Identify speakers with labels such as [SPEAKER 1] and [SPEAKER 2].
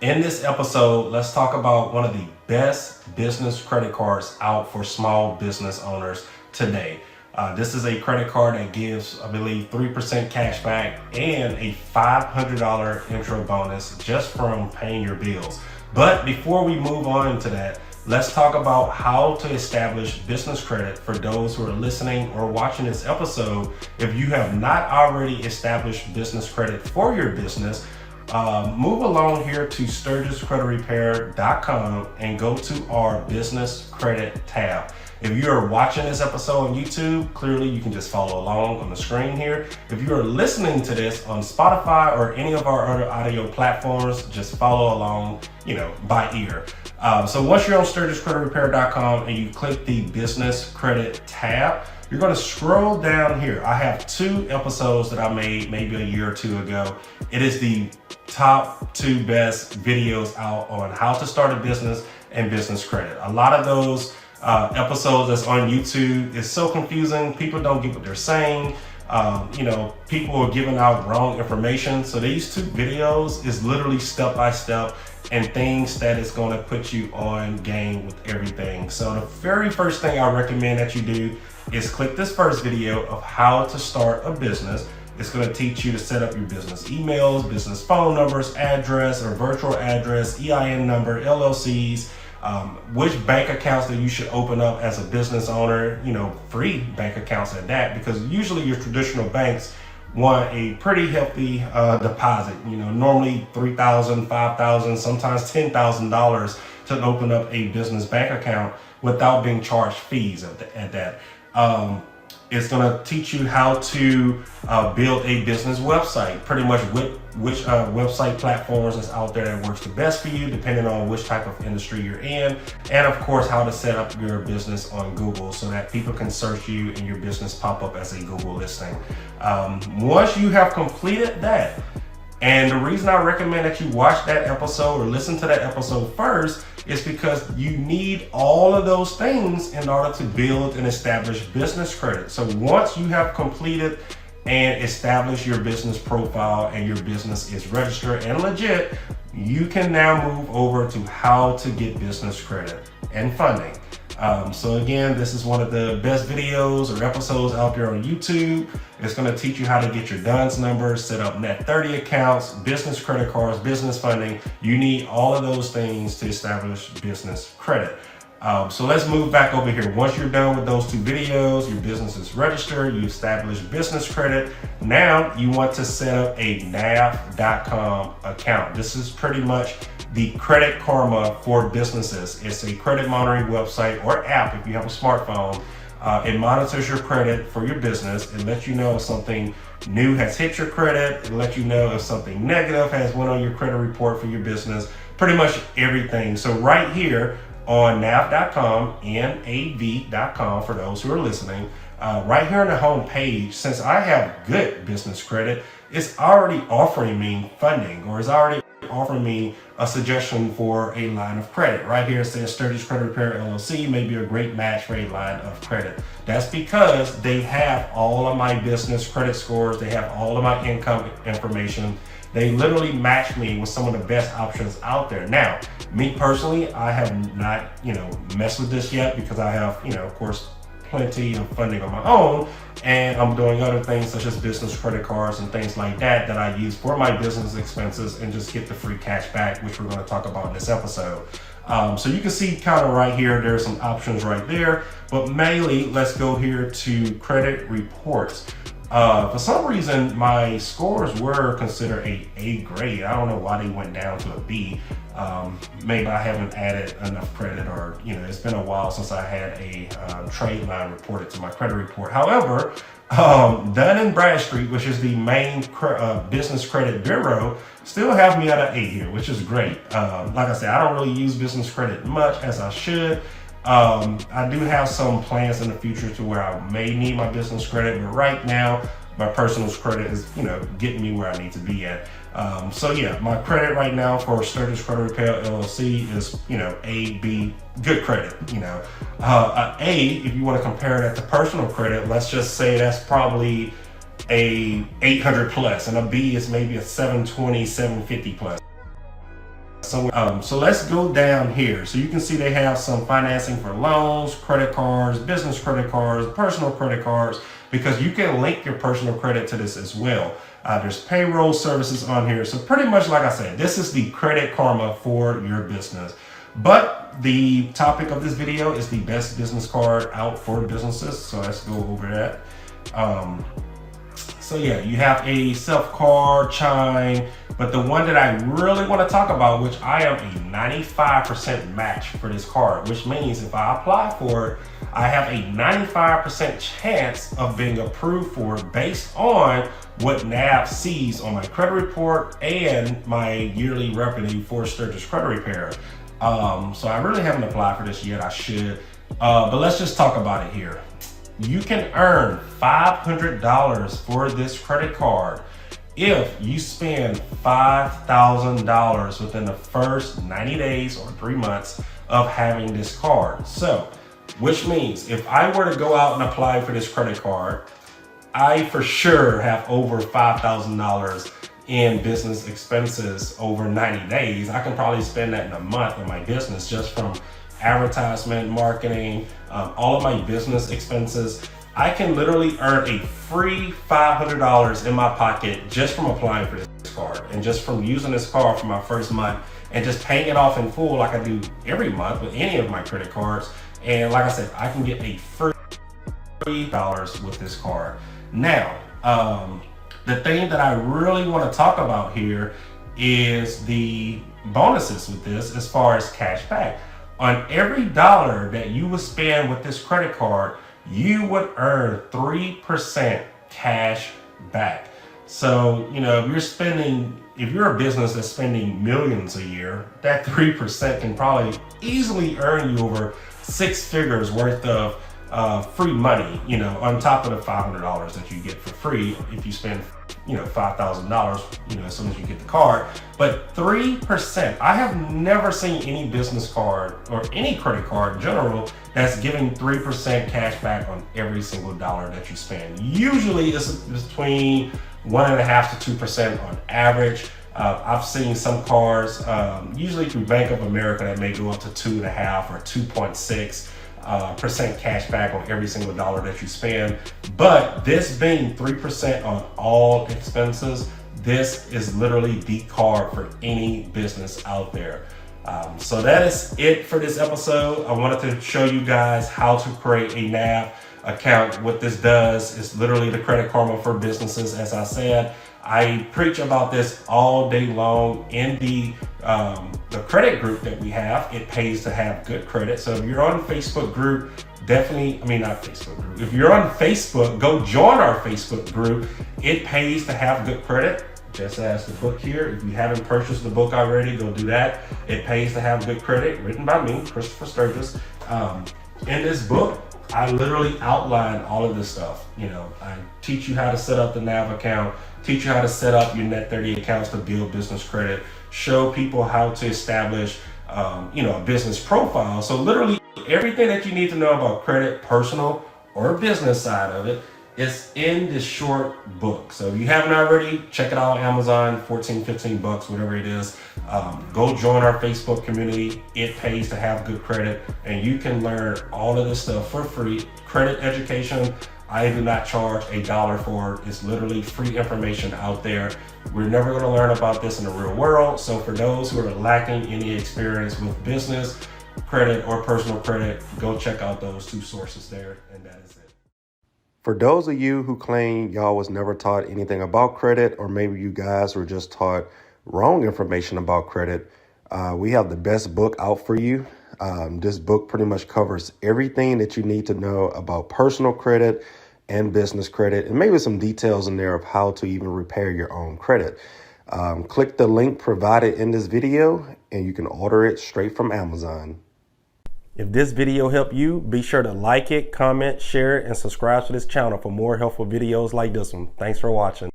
[SPEAKER 1] In this episode, let's talk about one of the best business credit cards out for small business owners today. This is a credit card that gives, I believe, 3% cash back and a $500 intro bonus just from paying your bills. But before we move on to that, let's talk about how to establish business credit for those who are listening or watching this episode. If you have not already established business credit for your business, move along here to SturgisCreditRepair.com and go to our business credit tab. If you are watching this episode on YouTube, clearly you can just follow along on the screen here. If you are listening to this on Spotify or any of our other audio platforms, just follow along, by ear. So once you're on SturgisCreditRepair.com and you click the business credit tab, you're going to scroll down here. I have 2 episodes that I made maybe a year or 2 ago. It is the top 2 best videos out on how to start a business and business credit. A lot of those episodes that's on YouTube is so confusing. People don't get what they're saying. People are giving out wrong information. So these 2 videos is literally step by step and things that is going to put you on game with everything. So the very first thing I recommend that you do is click this first video of how to start a business. It's going to teach you to set up your business emails, business phone numbers, address or virtual address, EIN number, LLCs, which bank accounts that you should open up as a business owner, free bank accounts at that, because usually your traditional banks want a pretty hefty deposit, normally $3,000, $5,000, sometimes $10,000 to open up a business bank account without being charged fees at that. It's going to teach you how to build a business website, pretty much which website platforms is out there that works the best for you, depending on which type of industry you're in. And of course, how to set up your business on Google so that people can search you and your business pop up as a Google listing. Once you have completed that, and the reason I recommend that you watch that episode or listen to that episode first is because you need all of those things in order to build and establish business credit. So once you have completed and established your business profile and your business is registered and legit, you can now move over to how to get business credit and funding. So again, this is one of the best videos or episodes out there on YouTube. It's going to teach you how to get your DUNS numbers, set up Net 30 accounts, business credit cards, business funding. You need all of those things to establish business credit. So let's move back over here. Once you're done with those 2 videos, your business is registered, you establish business credit. Now you want to set up a nav.com account. This is pretty much the Credit Karma for businesses. It's a credit monitoring website or app if you have a smartphone. It monitors your credit for your business. It lets you know if something new has hit your credit. It lets you know if something negative has went on your credit report for your business. Pretty much everything. So right here on nav.com, nav.com for those who are listening, right here on the home page, since I have good business credit, it's already offering me funding, or it's already offering me a suggestion for a line of credit. Right here it says Sturgis Credit Repair LLC may be a great match for a line of credit. That's because they have all of my business credit scores. They have all of my income information. They literally match me with some of the best options out there. Now, me personally, I have not, messed with this yet because I have, of course, plenty of funding on my own, and I'm doing other things such as business credit cards and things like that I use for my business expenses and just get the free cash back, which we're going to talk about in this episode. So you can see kind of right here, there's some options right there, but mainly let's go here to credit reports. For some reason, my scores were considered A grade. I don't know why they went down to a B. Maybe I haven't added enough credit, or it's been a while since I had a trade line reported to my credit report. However, Dun & Bradstreet, which is the main business credit bureau, still have me at an 8 here, which is great. Like I said, I don't really use business credit much as I should. I do have some plans in the future to where I may need my business credit, but right now my personal credit is, getting me where I need to be at. So yeah, my credit right now for Sturgis Credit Repair LLC is, A, B, good credit. A, if you want to compare that to personal credit, let's just say that's probably a 800 plus, and a B is maybe a 720, 750 plus. So let's go down here. So you can see they have some financing for loans, credit cards, business credit cards, personal credit cards, because you can link your personal credit to this as well. There's payroll services on here. So pretty much, like I said, this is the Credit Karma for your business. But the topic of this video is the best business card out for businesses. So let's go over that. So yeah, you have a Self-Card, Chime, but the one that I really want to talk about, which I am a 95% match for this card, which means if I apply for it, I have a 95% chance of being approved for it based on what NAB sees on my credit report and my yearly revenue for Sturgis Credit Repair. So I really haven't applied for this yet. I should, but let's just talk about it here. You can earn $500 for this credit card if you spend $5,000 within the first 90 days or 3 months of having this card. So, which means if I were to go out and apply for this credit card, I for sure have over $5,000 in business expenses over 90 days. I can probably spend that in a month on my business just from advertisement, marketing, all of my business expenses. I can literally earn a free $500 in my pocket just from applying for this card and just from using this card for my first month and just paying it off in full like I do every month with any of my credit cards. And like I said, I can get a free $3 with this card. Now, the thing that I really want to talk about here is the bonuses with this as far as cash back. On every dollar that you would spend with this credit card, you would earn 3% cash back. So, if you're a business that's spending millions a year, that 3% can probably easily earn you over 6 figures worth of free money, on top of the $500 that you get for free if you spend, $5,000, as soon as you get the card. But 3%, I have never seen any business card or any credit card in general that's giving 3% cash back on every single dollar that you spend. Usually it's between 1.5% to 2% on average. I've seen some cards, usually through Bank of America, that may go up to 2.5 or 2.6%. Cash back on every single dollar that you spend. But this being 3% on all expenses, this is literally the card for any business out there. So that is it for this episode. I wanted to show you guys how to create a NAB account. What this does is literally the Credit Karma for businesses. As I said, I preach about this all day long in the credit group that we have. It pays to have good credit. So if you're on Facebook group, if you're on Facebook, go join our Facebook group. It pays to have good credit, just as the book here. If you haven't purchased the book already, go do that. It pays to have good credit, written by me, Christopher Sturgis. In this book, I literally outline all of this stuff. I teach you how to set up the NAB account, teach you how to set up your Net30 accounts to build business credit, show people how to establish, a business profile. So literally everything that you need to know about credit, personal or business side of it, is in this short book. So if you haven't already, check it out on Amazon, $14-15, whatever it is. Go join our Facebook community. It pays to have good credit, and you can learn all of this stuff for free. Credit education, I do not charge $1 for it. It's literally free information out there. We're never going to learn about this in the real world. So for those who are lacking any experience with business, credit, or personal credit, go check out those 2 sources there, and that is it.
[SPEAKER 2] For those of you who claim y'all was never taught anything about credit, or maybe you guys were just taught wrong information about credit, we have the best book out for you. This book pretty much covers everything that you need to know about personal credit and business credit, and maybe some details in there of how to even repair your own credit. Click the link provided in this video, and you can order it straight from Amazon.
[SPEAKER 1] If this video helped you, be sure to like it, comment, share it, and subscribe to this channel for more helpful videos like this one. Thanks for watching.